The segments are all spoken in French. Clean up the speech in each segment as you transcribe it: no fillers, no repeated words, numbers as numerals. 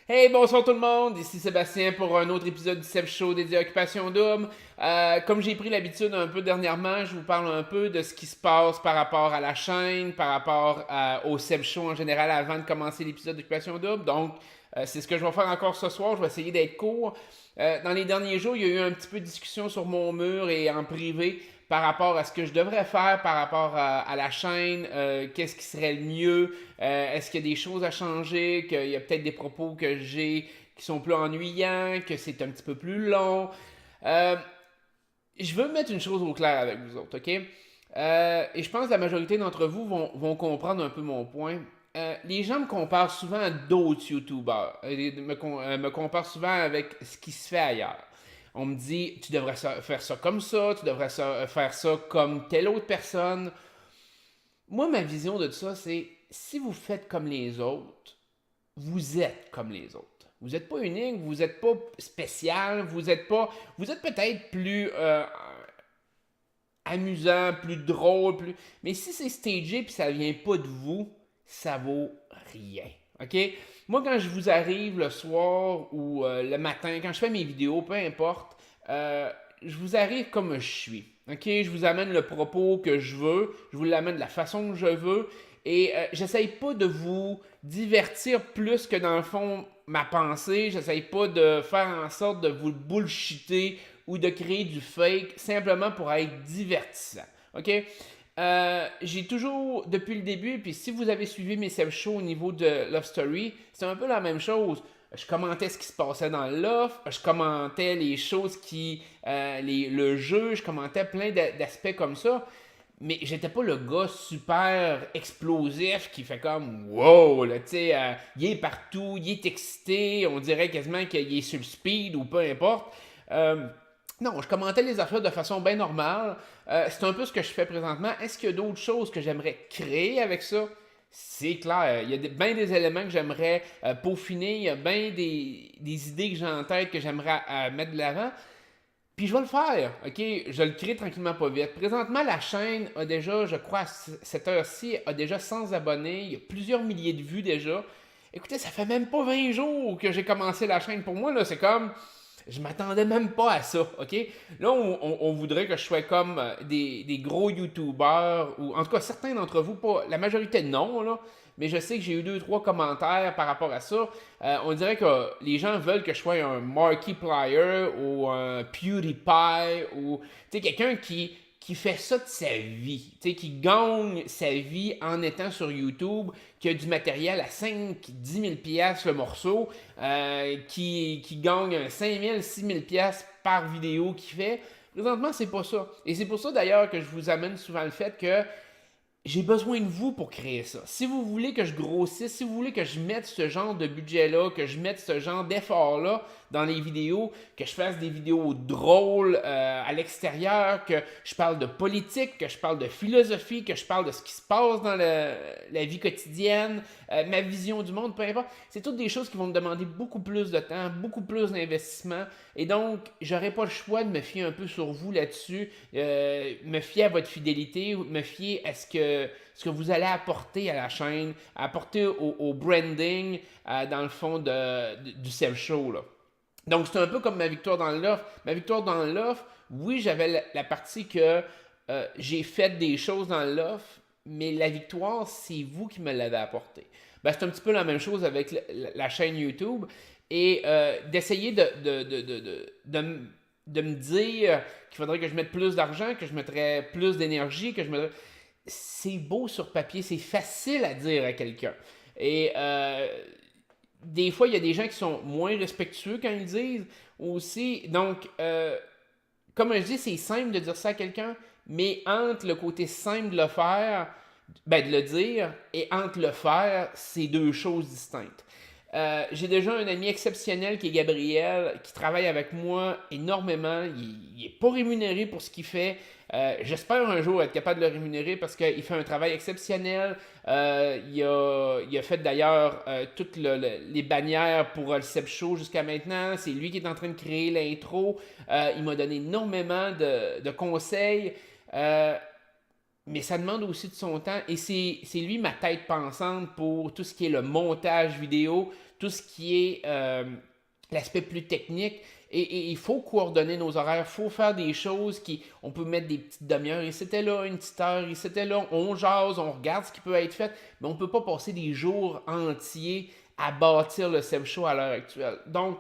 Hey, bonsoir tout le monde, ici Sébastien pour un autre épisode du Seb Show dédié à Occupation Double. Comme j'ai pris l'habitude un peu dernièrement, je vous parle un peu de ce qui se passe par rapport à la chaîne, par rapport au Seb Show en général avant de commencer l'épisode d'Occupation Double. Donc, c'est ce que je vais faire encore ce soir, je vais essayer d'être court. Dans les derniers jours, il y a eu un petit peu de discussion sur mon mur et en privé par rapport à ce que je devrais faire par rapport à la chaîne, qu'est-ce qui serait le mieux, est-ce qu'il y a des choses à changer, qu'il y a peut-être des propos que j'ai qui sont plus ennuyants, que c'est un petit peu plus long. Euh, je veux mettre une chose au clair avec vous autres, ok? Et je pense que la majorité d'entre vous vont comprendre un peu mon point. Les gens me comparent souvent à d'autres YouTubers. Me comparent souvent avec ce qui se fait ailleurs. On me dit, tu devrais faire ça comme ça, tu devrais faire ça comme telle autre personne. Moi, ma vision de ça, c'est si vous faites comme les autres, vous êtes comme les autres. Vous n'êtes pas unique, vous n'êtes pas spécial, vous êtes pas. Vous êtes peut-être plus amusant, plus drôle, plus. Mais si c'est stagé puis ça vient pas de vous, ça vaut rien. OK? Moi, quand je vous arrive le soir ou le matin, quand je fais mes vidéos, peu importe, je vous arrive comme je suis. OK? Je vous amène le propos que je veux, je vous l'amène de la façon que je veux. Et j'essaye pas de vous divertir plus que dans le fond ma pensée. J'essaye pas de faire en sorte de vous bullshiter ou de créer du fake simplement pour être divertissant. OK? J'ai toujours, depuis le début, puis si vous avez suivi mes seb shows au niveau de Love Story, c'est un peu la même chose. Je commentais ce qui se passait dans le Love, je commentais les choses le jeu, je commentais plein d'aspects comme ça. Mais j'étais pas le gars super explosif qui fait comme wow, là, tu sais, il est partout, il est excité, on dirait quasiment qu'il est sur le speed ou peu importe. Euh, non, je commentais les affaires de façon bien normale. C'est un peu ce que je fais présentement. Est-ce qu'il y a d'autres choses que j'aimerais créer avec ça? C'est clair. Il y a bien des éléments que j'aimerais peaufiner. Il y a bien des idées que j'ai en tête que j'aimerais mettre de l'avant. Puis je vais le faire, ok? Je le crée tranquillement pas vite. Présentement, la chaîne a déjà, je crois, à cette heure-ci, a déjà 100 abonnés. Il y a plusieurs milliers de vues déjà. Écoutez, ça fait même pas 20 jours que j'ai commencé la chaîne. Pour moi, là, c'est comme, je m'attendais même pas à ça, ok? Là, on voudrait que je sois comme des gros YouTubers, ou en tout cas certains d'entre vous, pas la majorité non, là, mais je sais que j'ai eu deux, trois commentaires par rapport à ça. On dirait que les gens veulent que je sois un Markiplier ou un PewDiePie ou quelqu'un qui fait ça de sa vie, qui gagne sa vie en étant sur YouTube, qui a du matériel à 5 10 000 pièces le morceau, qui gagne 5 000 6 000 pièces par vidéo qu'il fait. Présentement, c'est pas ça. Et c'est pour ça d'ailleurs que je vous amène souvent le fait que j'ai besoin de vous pour créer ça. Si vous voulez que je grossisse, si vous voulez que je mette ce genre de budget-là, que je mette ce genre d'effort-là dans les vidéos, que je fasse des vidéos drôles à l'extérieur, que je parle de politique, que je parle de philosophie, que je parle de ce qui se passe dans la vie quotidienne, ma vision du monde, peu importe, c'est toutes des choses qui vont me demander beaucoup plus de temps, beaucoup plus d'investissement. Et donc, j'aurais pas le choix de me fier un peu sur vous là-dessus, me fier à votre fidélité, me fier à ce que vous allez apporter à la chaîne, apporter au branding, dans le fond du self-show. Là. Donc, c'est un peu comme ma victoire dans l'offre. Ma victoire dans l'offre, oui, j'avais la partie que j'ai fait des choses dans l'offre, mais la victoire, c'est vous qui me l'avez apporté. Ben, c'est un petit peu la même chose avec la chaîne YouTube. Et d'essayer de me dire qu'il faudrait que je mette plus d'argent, que je mettrais plus d'énergie, que je mettrais... C'est beau sur papier, c'est facile à dire à quelqu'un. Et des fois, il y a des gens qui sont moins respectueux quand ils disent aussi. Donc, comme je dis, c'est simple de dire ça à quelqu'un, mais entre le côté simple de le faire, ben de le dire, et entre le faire, c'est deux choses distinctes. J'ai déjà un ami exceptionnel qui est Gabriel, qui travaille avec moi énormément. Il est pas rémunéré pour ce qu'il fait. J'espère un jour être capable de le rémunérer parce qu'il fait un travail exceptionnel. Il a fait d'ailleurs toutes les bannières pour le Seb Show jusqu'à maintenant. C'est lui qui est en train de créer l'intro. Il m'a donné énormément de conseils. Mais ça demande aussi de son temps et c'est lui ma tête pensante pour tout ce qui est le montage vidéo, tout ce qui est l'aspect plus technique. Et il faut coordonner nos horaires, il faut faire des choses on peut mettre des petites demi-heures, et c'était là, une petite heure, et c'était là, on jase, on regarde ce qui peut être fait, mais on ne peut pas passer des jours entiers à bâtir le Seb Show à l'heure actuelle. Donc,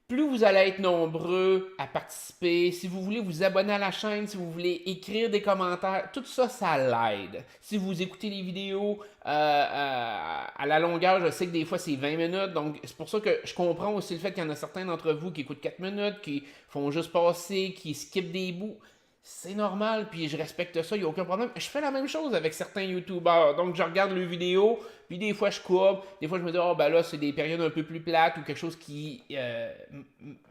plus vous allez être nombreux à participer, si vous voulez vous abonner à la chaîne, si vous voulez écrire des commentaires, tout ça, ça l'aide. Si vous écoutez les vidéos à la longueur, je sais que des fois c'est 20 minutes, donc c'est pour ça que je comprends aussi le fait qu'il y en a certains d'entre vous qui écoutent 4 minutes, qui font juste passer, qui skippent des bouts. C'est normal, puis je respecte ça, il n'y a aucun problème. Je fais la même chose avec certains YouTubers. Donc, je regarde leurs vidéos, puis des fois, je coupe. Des fois, je me dis, oh, ben là, c'est des périodes un peu plus plates ou quelque chose qui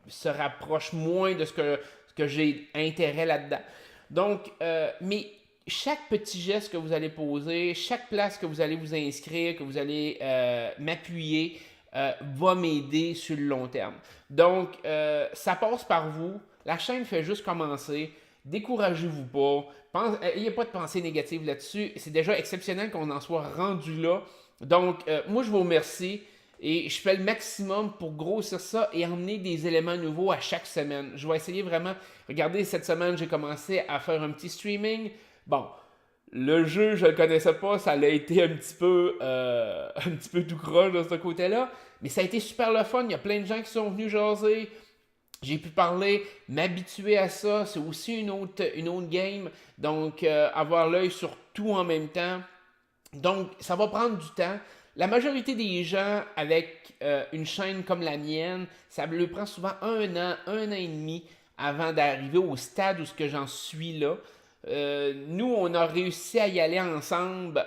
se rapproche moins de ce que j'ai intérêt là-dedans. Donc, mais chaque petit geste que vous allez poser, chaque place que vous allez vous inscrire, que vous allez m'appuyer, va m'aider sur le long terme. Donc, ça passe par vous. La chaîne fait juste commencer. Découragez-vous pas. N'ayez pas de pensée négative là-dessus. C'est déjà exceptionnel qu'on en soit rendu là. Donc, moi, je vous remercie et je fais le maximum pour grossir ça et emmener des éléments nouveaux à chaque semaine. Je vais essayer vraiment. Regardez, cette semaine, j'ai commencé à faire un petit streaming. Bon, le jeu, je ne le connaissais pas. Ça a été un petit peu tout croche de ce côté-là. Mais ça a été super le fun. Il y a plein de gens qui sont venus jaser. J'ai pu parler, m'habituer à ça, c'est aussi une autre game. Donc, avoir l'œil sur tout en même temps. Donc, ça va prendre du temps. La majorité des gens avec une chaîne comme la mienne, ça leur prend souvent un an et demi avant d'arriver au stade où ce que j'en suis là. Nous, on a réussi à y aller ensemble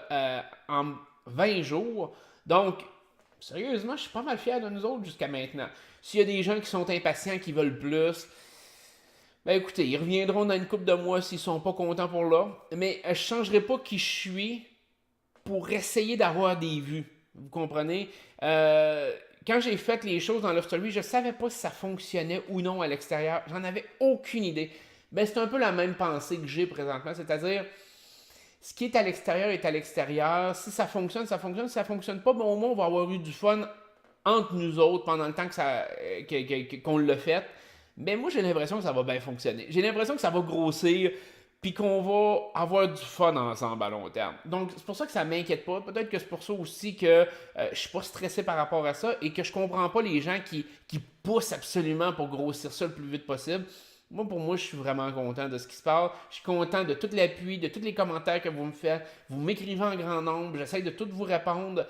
en 20 jours. Donc, sérieusement, je suis pas mal fier de nous autres jusqu'à maintenant. S'il y a des gens qui sont impatients, qui veulent plus, ben écoutez, ils reviendront dans une couple de mois s'ils sont pas contents pour là. Mais je changerai pas qui je suis pour essayer d'avoir des vues. Vous comprenez? Quand j'ai fait les choses dans Love Story, je savais pas si ça fonctionnait ou non à l'extérieur. J'en avais aucune idée. Ben c'est un peu la même pensée que j'ai présentement, c'est-à-dire ce qui est à l'extérieur est à l'extérieur. Si ça fonctionne, ça fonctionne. Si ça fonctionne pas, ben au moins on va avoir eu du fun entre nous autres pendant le temps qu'on l'a fait. Mais moi, j'ai l'impression que ça va bien fonctionner. J'ai l'impression que ça va grossir, puis qu'on va avoir du fun ensemble à long terme. Donc, c'est pour ça que ça m'inquiète pas. Peut-être que c'est pour ça aussi que je suis pas stressé par rapport à ça et que je comprends pas les gens qui poussent absolument pour grossir ça le plus vite possible. Moi, pour moi, je suis vraiment content de ce qui se passe. Je suis content de tout l'appui, de tous les commentaires que vous me faites. Vous m'écrivez en grand nombre. J'essaie de tout vous répondre.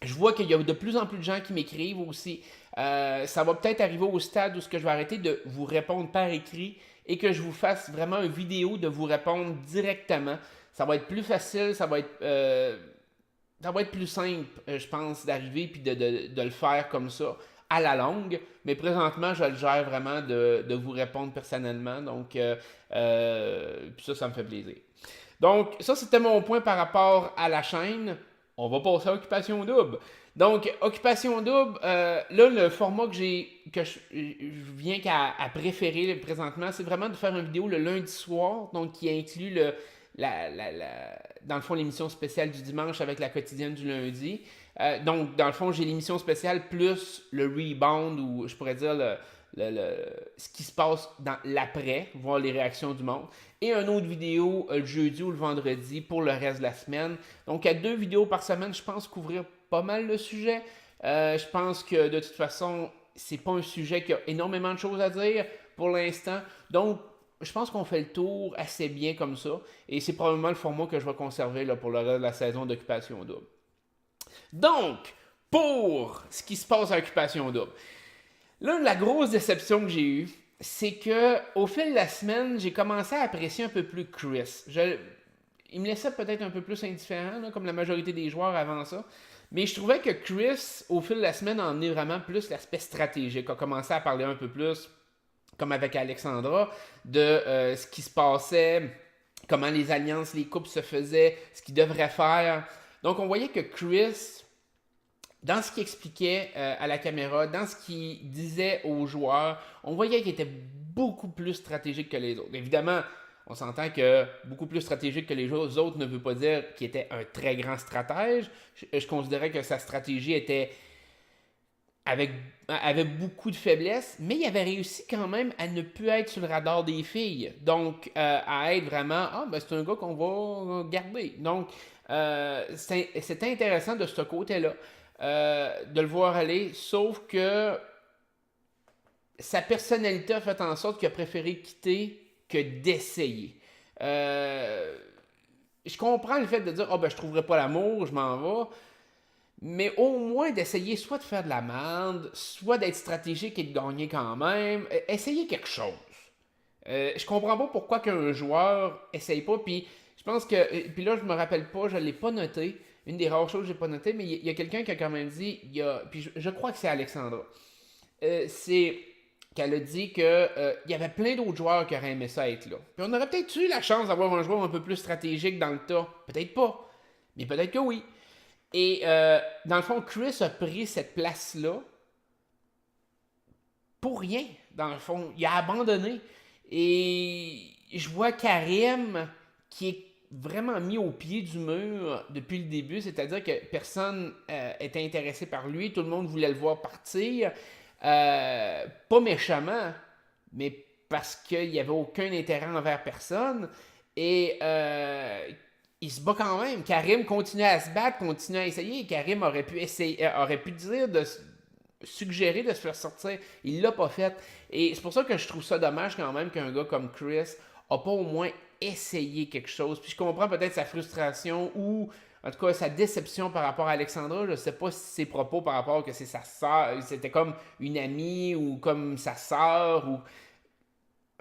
Je vois qu'il y a de plus en plus de gens qui m'écrivent aussi. Ça va peut-être arriver au stade où je vais arrêter de vous répondre par écrit et que je vous fasse vraiment une vidéo de vous répondre directement. Ça va être plus facile, ça va être plus simple, je pense, d'arriver et de le faire comme ça à la longue. Mais présentement, je le gère vraiment de vous répondre personnellement. Donc, puis ça me fait plaisir. Donc, ça, c'était mon point par rapport à la chaîne. On va passer à Occupation Double. Donc, Occupation Double, là, le format que je viens à préférer présentement, c'est vraiment de faire une vidéo le lundi soir, donc qui inclut dans le fond, l'émission spéciale du dimanche avec la quotidienne du lundi. Donc, dans le fond, j'ai l'émission spéciale plus le rebound, ou je pourrais dire ce qui se passe dans l'après, voir les réactions du monde. Et une autre vidéo le jeudi ou le vendredi pour le reste de la semaine. Donc, à 2 vidéos par semaine, je pense couvrir pas mal le sujet. Je pense que de toute façon, c'est pas un sujet qui a énormément de choses à dire pour l'instant. Donc, je pense qu'on fait le tour assez bien comme ça. Et c'est probablement le format que je vais conserver là, pour le reste de la saison d'Occupation Double. Donc, pour ce qui se passe à Occupation Double. Là, la grosse déception que j'ai eue, c'est que au fil de la semaine, j'ai commencé à apprécier un peu plus Chris. Il me laissait peut-être un peu plus indifférent, là, comme la majorité des joueurs avant ça. Mais je trouvais que Chris, au fil de la semaine, en est vraiment plus l'aspect stratégique. A commencé à parler un peu plus, comme avec Alexandra, de ce qui se passait, comment les alliances, les couples se faisaient, ce qu'ils devraient faire. Donc, on voyait que Chris, dans ce qu'il expliquait à la caméra, dans ce qu'il disait aux joueurs, on voyait qu'il était beaucoup plus stratégique que les autres. Évidemment, On s'entend que beaucoup plus stratégique que les autres ne veut pas dire qu'il était un très grand stratège. Je considérais que sa stratégie avait beaucoup de faiblesses, mais il avait réussi quand même à ne plus être sur le radar des filles. Donc, à être vraiment, c'est un gars qu'on va garder. Donc, c'était intéressant de ce côté-là, de le voir aller, sauf que sa personnalité a fait en sorte qu'il a préféré quitter que d'essayer. Je comprends le fait de dire, je trouverai pas l'amour, je m'en vais. Mais au moins d'essayer soit de faire de la merde, soit d'être stratégique et de gagner quand même. Essayez quelque chose. Je comprends pas pourquoi qu'un joueur essaye pas. Puis je pense que. Puis là, je me rappelle pas, je l'ai pas noté. Une des rares choses que j'ai pas noté, mais il y a quelqu'un qui a quand même dit. Puis je crois que c'est Alexandra. C'est qu'elle a dit que il y avait plein d'autres joueurs qui auraient aimé ça être là. Puis on aurait peut-être eu la chance d'avoir un joueur un peu plus stratégique dans le tas. Peut-être pas. Mais peut-être que oui. Et dans le fond, Chris a pris cette place-là pour rien, dans le fond. Il a abandonné. Et je vois Karim qui est vraiment mis au pied du mur depuis le début, c'est-à-dire que personne était intéressé par lui, tout le monde voulait le voir partir. Pas méchamment, mais parce qu'il n'y avait aucun intérêt envers personne. Et il se bat quand même. Karim continue à se battre, continue à essayer. Karim aurait pu dire suggérer de se faire sortir. Il l'a pas fait. Et c'est pour ça que je trouve ça dommage quand même qu'un gars comme Chris a pas au moins essayé quelque chose. Puis je comprends peut-être sa frustration ou en tout cas sa déception par rapport à Alexandra. Je sais pas si ses propos par rapport que c'est sa sœur, c'était comme une amie ou comme sa sœur ou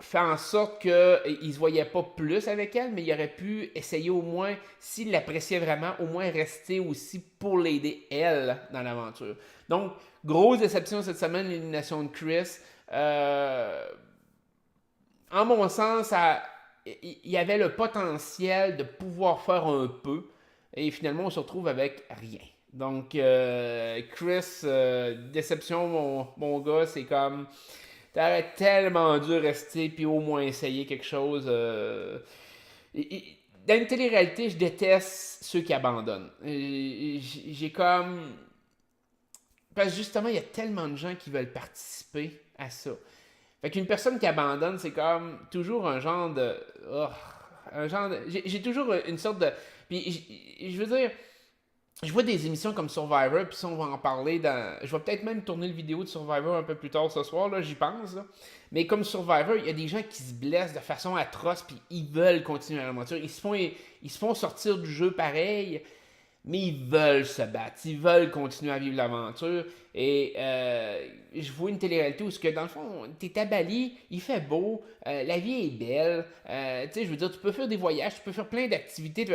fait en sorte qu'il ne se voyait pas plus avec elle, mais il aurait pu essayer au moins, s'il l'appréciait vraiment, au moins rester aussi pour l'aider elle dans l'aventure. Donc, grosse déception cette semaine, l'élimination de Chris. En mon sens, il y avait le potentiel de pouvoir faire un peu, et finalement, on se retrouve avec rien. Donc, Chris, déception, mon gars, c'est comme t'aurais tellement dû rester puis au moins essayer quelque chose. Dans une télé-réalité, je déteste ceux qui abandonnent. J'ai comme. Parce que justement, il y a tellement de gens qui veulent participer à ça. Fait qu'une personne qui abandonne, c'est comme toujours un genre de. J'ai toujours une sorte de. Puis je veux dire, je vois des émissions comme Survivor, puis ça, on va en parler dans. Je vais peut-être même tourner le vidéo de Survivor un peu plus tard ce soir, là, j'y pense. Là. Mais comme Survivor, il y a des gens qui se blessent de façon atroce, puis ils veulent continuer l'aventure. Ils se font sortir du jeu pareil, mais ils veulent se battre. Ils veulent continuer à vivre l'aventure. Et je vois une télé-réalité où, dans le fond, t'es à Bali, il fait beau, la vie est belle. Tu sais, je veux dire, tu peux faire des voyages, tu peux faire plein d'activités,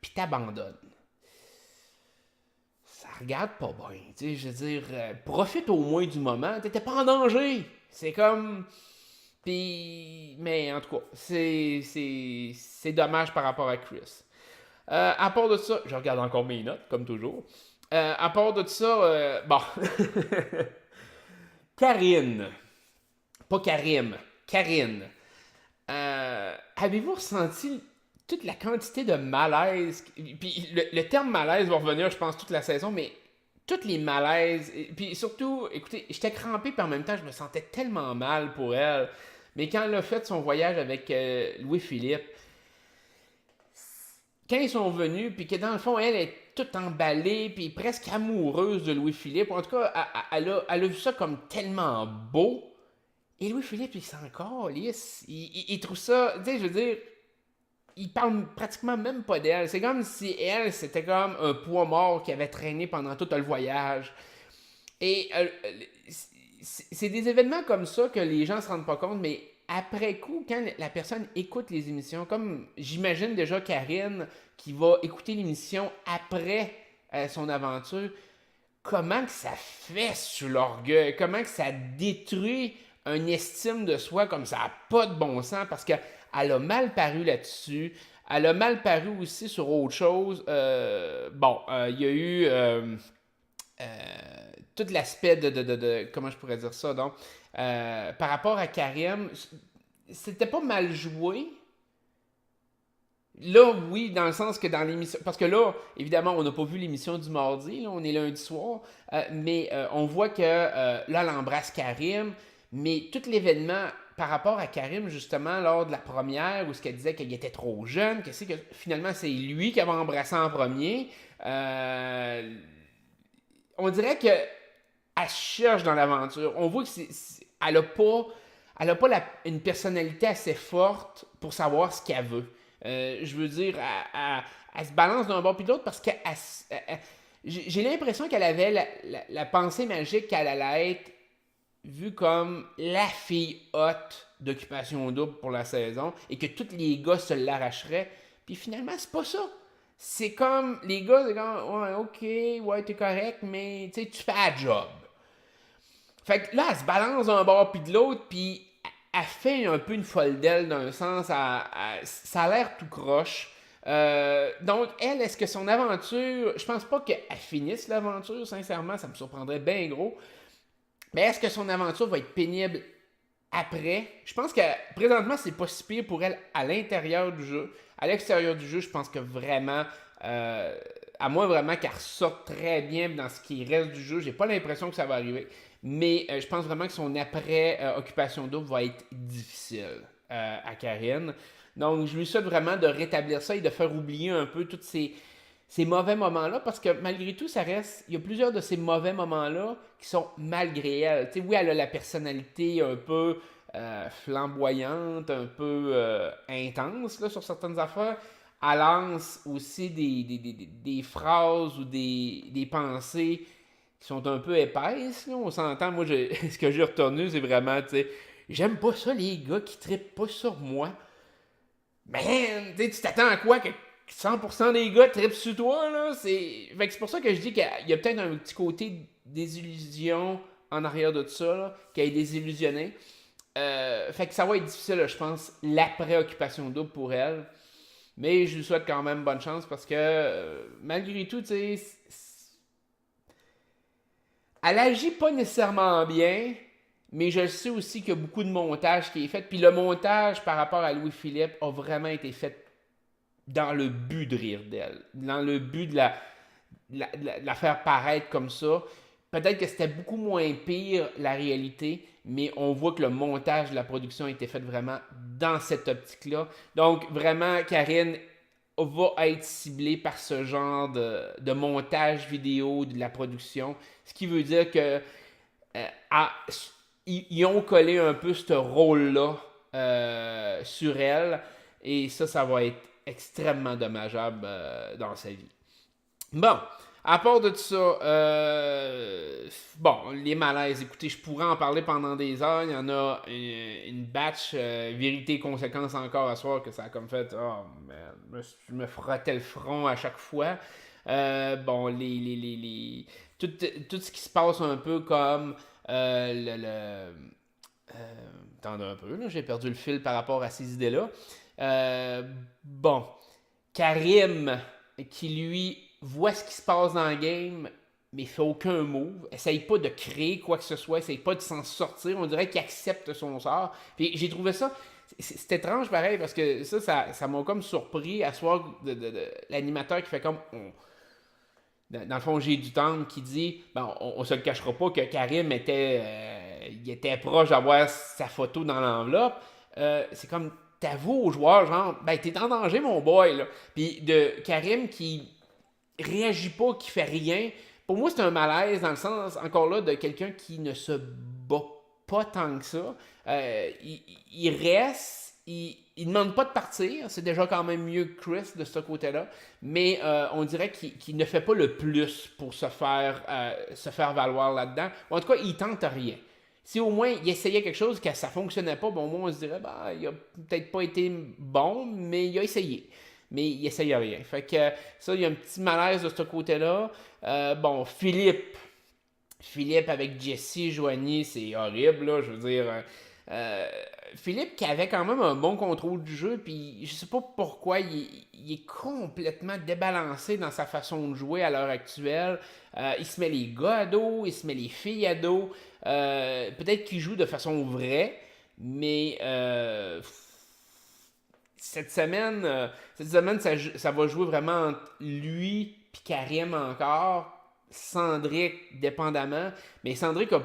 puis t'abandonnes. Regarde pas bien. Tu sais, je veux dire, profite au moins du moment. T'étais pas en danger. C'est comme. Puis. Mais en tout cas, c'est dommage par rapport à Chris. À part de ça, je regarde encore mes notes, comme toujours. À part de ça, bon. Karine. Pas Karim. Karine. Avez-vous ressenti toute la quantité de malaise, puis le terme malaise va revenir, je pense, toute la saison, mais tous les malaises, puis surtout, écoutez, j'étais crampé, puis en même temps, je me sentais tellement mal pour elle. Mais quand elle a fait son voyage avec Louis-Philippe, quand ils sont venus, puis que dans le fond, elle est toute emballée, puis presque amoureuse de Louis-Philippe, en tout cas, elle a vu ça comme tellement beau. Et Louis-Philippe, il s'en calisse. Il trouve ça, tu sais, je veux dire, il parle pratiquement même pas d'elle. C'est comme si elle, c'était comme un poids mort qui avait traîné pendant tout le voyage. Et c'est des événements comme ça que les gens se rendent pas compte, mais après coup, quand la personne écoute les émissions, comme j'imagine déjà Karine qui va écouter l'émission après son aventure, comment que ça fait sur l'orgueil, comment que ça détruit une estime de soi comme ça n'a pas de bon sens parce qu'elle a mal paru là-dessus. Elle a mal paru aussi sur autre chose. Il y a eu tout l'aspect de comment je pourrais dire ça, donc. Par rapport à Karim, c'était pas mal joué, Là, oui, dans le sens que dans l'émission. Parce que là, évidemment, on n'a pas vu l'émission du mardi, là, on est lundi soir. Mais on voit que là, elle embrasse Karim. Mais tout l'événement par rapport à Karim, justement, lors de la première, où ce qu'elle disait qu'il était trop jeune, que c'est que finalement, c'est lui qui avait embrassé en premier. On dirait que elle cherche dans l'aventure. On voit que elle a pas une personnalité assez forte pour savoir ce qu'elle veut. Je veux dire, elle se balance d'un bord puis de l'autre parce que j'ai l'impression qu'elle avait la pensée magique qu'elle allait être vue comme la fille haute d'Occupation Double pour la saison et que tous les gars se l'arracheraient. Puis finalement, c'est pas ça. C'est comme, les gars, c'est comme, ouais, ok, ouais, t'es correct, mais tu sais, tu fais la job. Fait que là, elle se balance d'un bord puis de l'autre, puis elle fait un peu une folle d'elle d'un sens. Ça a l'air tout croche. Donc, elle, est-ce que son aventure. Je pense pas qu'elle finisse l'aventure, sincèrement, ça me surprendrait bien gros. Mais est-ce que son aventure va être pénible après? Je pense que présentement, c'est pas si pire pour elle à l'intérieur du jeu. À l'extérieur du jeu, je pense que vraiment. À moins vraiment qu'elle ressorte très bien dans ce qui reste du jeu, j'ai pas l'impression que ça va arriver. Mais je pense vraiment que son après-occupation double va être difficile à Karine. Donc, je lui souhaite vraiment de rétablir ça et de faire oublier un peu tous ces mauvais moments-là, parce que malgré tout, ça reste. Il y a plusieurs de ces mauvais moments-là qui sont malgré elle. Tu sais, oui, elle a la personnalité un peu flamboyante, un peu intense là, sur certaines affaires. Elle lance aussi des phrases ou des pensées qui sont un peu épaisses. Là. On s'entend, moi, ce que j'ai retenu, c'est vraiment, tu sais, j'aime pas ça, les gars qui trippent pas sur moi. Man, tu t'attends à quoi que 100% des gars trippent sur toi, là? Fait que c'est pour ça que je dis qu'il y a peut-être un petit côté désillusion en arrière de tout ça, là, qui a désillusionné. Fait que ça va être difficile, là, je pense, l'après-occupation double pour elle. Mais je lui souhaite quand même bonne chance parce que malgré tout, tu sais, elle agit pas nécessairement bien, mais je sais aussi qu'il y a beaucoup de montage qui est fait. Puis le montage par rapport à Louis-Philippe a vraiment été fait dans le but de rire d'elle, dans le but de la faire paraître comme ça. Peut-être que c'était beaucoup moins pire la réalité, mais on voit que le montage de la production a été fait vraiment dans cette optique-là. Donc vraiment, Karine va être ciblée par ce genre de montage vidéo de la production. Ce qui veut dire que à, ils ont collé un peu ce rôle-là sur elle. Et ça va être extrêmement dommageable dans sa vie. Bon, à part de tout ça, bon, les malaises, écoutez, je pourrais en parler pendant des heures. Il y en a une batch, vérité et conséquence encore à soir, que ça a comme fait, oh man, je me frottais le front à chaque fois. Bon, tout ce qui se passe un peu comme attendez un peu, là, j'ai perdu le fil par rapport à ces idées-là. Bon, Karim, qui lui voit ce qui se passe dans le game, mais fait aucun move, essaye pas de créer quoi que ce soit, essaye pas de s'en sortir, on dirait qu'il accepte son sort. Puis j'ai trouvé ça, c'est étrange pareil, parce que ça m'a comme surpris à soir de l'animateur qui fait comme... dans le fond, j'ai du temps qui dit, ben, on se le cachera pas que Karim il était proche d'avoir sa photo dans l'enveloppe. C'est comme, t'avoues aux joueurs, genre, ben, t'es en danger, mon boy, là. Puis de Karim qui réagit pas, qui fait rien. Pour moi, c'est un malaise dans le sens, encore là, de quelqu'un qui ne se bat pas tant que ça. Il reste, il demande pas de partir, c'est déjà quand même mieux que Chris de ce côté-là, mais on dirait qu'il ne fait pas le plus pour se faire valoir là-dedans. En tout cas, il tente rien. Si au moins il essayait quelque chose que ça fonctionnait pas, bon, au moins on se dirait, bah, il a peut-être pas été bon, mais il a essayé. Mais il essaye rien. Fait que ça, il y a un petit malaise de ce côté-là. Bon, Philippe avec Jesse, Joanie, c'est horrible, là, je veux dire. Philippe qui avait quand même un bon contrôle du jeu, puis je sais pas pourquoi il est complètement débalancé dans sa façon de jouer à l'heure actuelle. Il se met les gars à dos, il se met les filles à dos. Peut-être qu'il joue de façon vraie, mais cette semaine ça va jouer vraiment entre lui puis Karim encore. Cendric, dépendamment. Mais Cendric a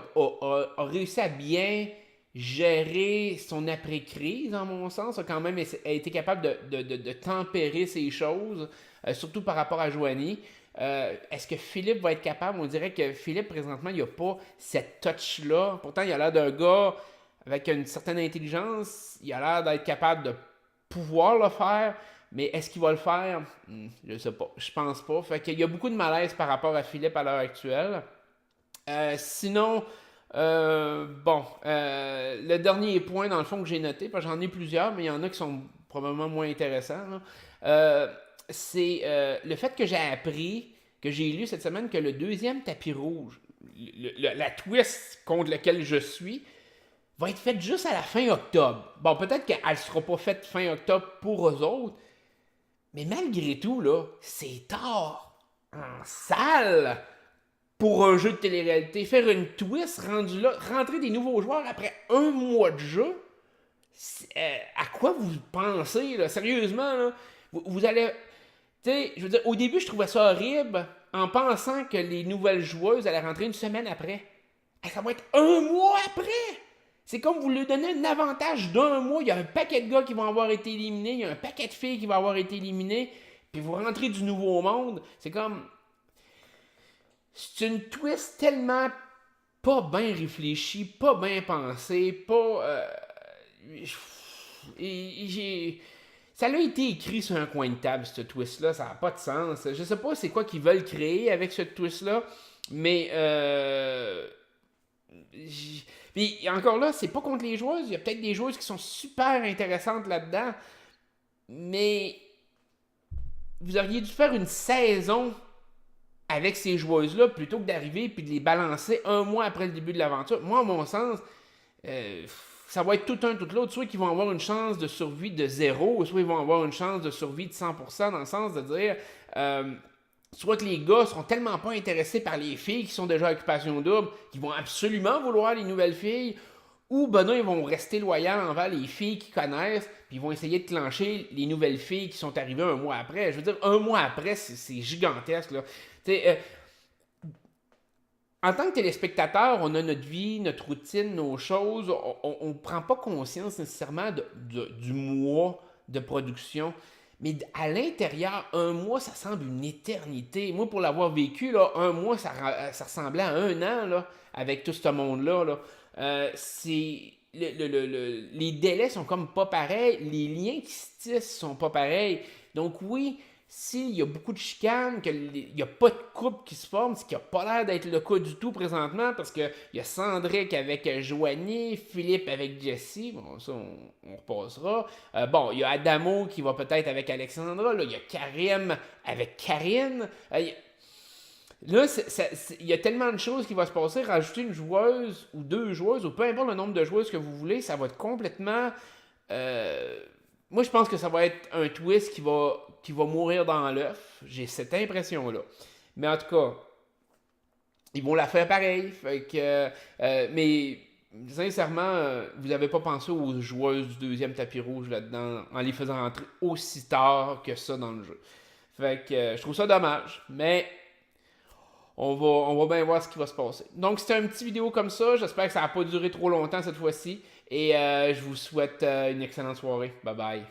réussi à bien gérer son après-crise, en mon sens. A quand même été capable de tempérer ces choses, surtout par rapport à Joanie. Est-ce que Philippe va être capable? On dirait que Philippe, présentement, il n'a pas cette touch-là. Pourtant, il a l'air d'un gars avec une certaine intelligence. Il a l'air d'être capable de pouvoir le faire. Mais est-ce qu'il va le faire? Je ne sais pas. Je pense pas. Fait qu'il y a beaucoup de malaise par rapport à Philippe à l'heure actuelle. Sinon, le dernier point, dans le fond, que j'ai noté, parce que j'en ai plusieurs, mais il y en a qui sont probablement moins intéressants, là, c'est le fait que j'ai appris, que j'ai lu cette semaine, que le deuxième tapis rouge, la twist contre laquelle je suis, va être faite juste à la fin octobre. Bon, peut-être qu'elle ne sera pas faite fin octobre pour eux autres, mais malgré tout, là, c'est tard en salle pour un jeu de télé-réalité. Faire une twist rendu là, rentrer des nouveaux joueurs après un mois de jeu, à quoi vous pensez, là? Sérieusement, là? Vous allez... Tu sais, je veux dire, au début, je trouvais ça horrible en pensant que les nouvelles joueuses allaient rentrer une semaine après. Ça va être un mois après! C'est comme vous lui donnez un avantage d'un mois. Il y a un paquet de gars qui vont avoir été éliminés. Il y a un paquet de filles qui vont avoir été éliminées. Puis vous rentrez du nouveau monde. C'est comme... C'est une twist tellement pas bien réfléchie, pas bien pensée, pas... Ça a été écrit sur un coin de table, ce twist-là. Ça n'a pas de sens. Je sais pas c'est quoi qu'ils veulent créer avec ce twist-là. Mais... Puis encore là, c'est pas contre les joueuses. Il y a peut-être des joueuses qui sont super intéressantes là-dedans. Mais vous auriez dû faire une saison avec ces joueuses-là plutôt que d'arriver et de les balancer un mois après le début de l'aventure. Moi, à mon sens, ça va être tout un, tout l'autre. Soit qu'ils vont avoir une chance de survie de 0, soit ils vont avoir une chance de survie de 100%, dans le sens de dire... soit que les gars seront tellement pas intéressés par les filles qui sont déjà à occupation double qu'ils vont absolument vouloir les nouvelles filles, ou ben non, ils vont rester loyaux envers les filles qu'ils connaissent, puis ils vont essayer de clencher les nouvelles filles qui sont arrivées un mois après. Je veux dire, un mois après, c'est gigantesque, là. En tant que téléspectateur, on a notre vie, notre routine, nos choses. On ne prend pas conscience nécessairement du mois de production. Mais à l'intérieur, un mois, ça semble une éternité. Moi, pour l'avoir vécu, là, un mois, ça ressemblait à un an là, avec tout ce monde-là. Là. Les délais sont comme pas pareils. Les liens qui se tissent sont pas pareils. Donc oui, s'il y a beaucoup de chicanes, qu'il n'y a pas de couple qui se forme, ce qui n'a pas l'air d'être le cas du tout présentement, parce qu'il y a Cendric avec Joanie, Philippe avec Jessie, bon, ça, on repassera. Il y a Adamo qui va peut-être avec Alexandra, là, il y a Karim avec Karine. Là, il y a tellement de choses qui vont se passer. Rajouter une joueuse ou deux joueuses, ou peu importe le nombre de joueuses que vous voulez, ça va être complètement... moi, je pense que ça va être un twist qui va mourir dans l'œuf. J'ai cette impression-là. Mais en tout cas, ils vont la faire pareil. Fait que, mais sincèrement, vous n'avez pas pensé aux joueuses du deuxième tapis rouge là-dedans en les faisant rentrer aussi tard que ça dans le jeu. Fait que je trouve ça dommage. Mais on va bien voir ce qui va se passer. Donc, c'était un petit vidéo comme ça. J'espère que ça n'a pas duré trop longtemps cette fois-ci. Et je vous souhaite une excellente soirée. Bye bye.